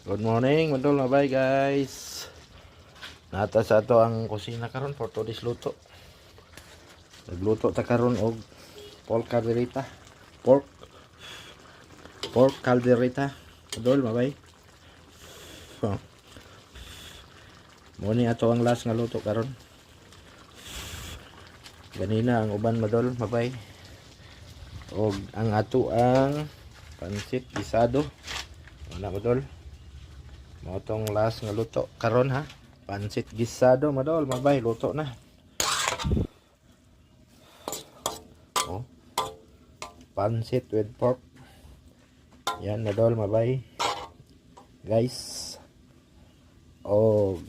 Good morning, madol mabay guys. Nata sa ato ang kusina karon for today's luto. Nagluto ta karon og pork caldereta. Pork caldereta. Madol mabay. Oh. Mo ni ato ang last nga luto karon. Ganina ang uban madol mabay. Og ang ato ang pansit gisado. Wala madol. Mo tong last nga luto karon ha. Pansit gisado madol mabay luto na. Oh. Pansit with pork. Yan madol mabay. Guys. Oh.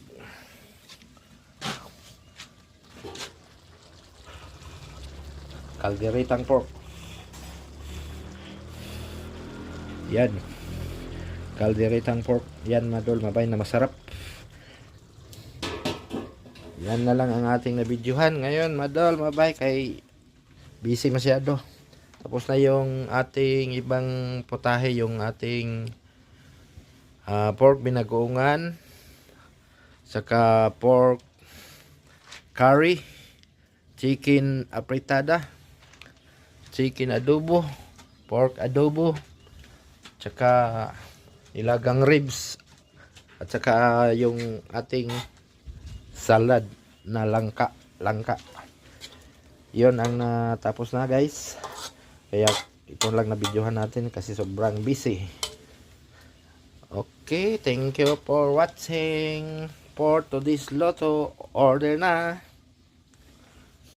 Calderetang pork. Yan. Calderetang pork. Yan madol mabay na masarap. Yan na lang ang ating nabidyohan ngayon madol mabay kay busy masyado. Tapos na yung ating ibang putahe, yung ating pork binagoongan, saka pork curry, chicken apritada, chicken adobo, pork adobo, saka ilagang ribs, at saka yung ating salad na langka. Yon ang natapos na guys. Kaya ito lang na videohan natin kasi sobrang busy. Okay, thank you for watching. For today's loto, order na.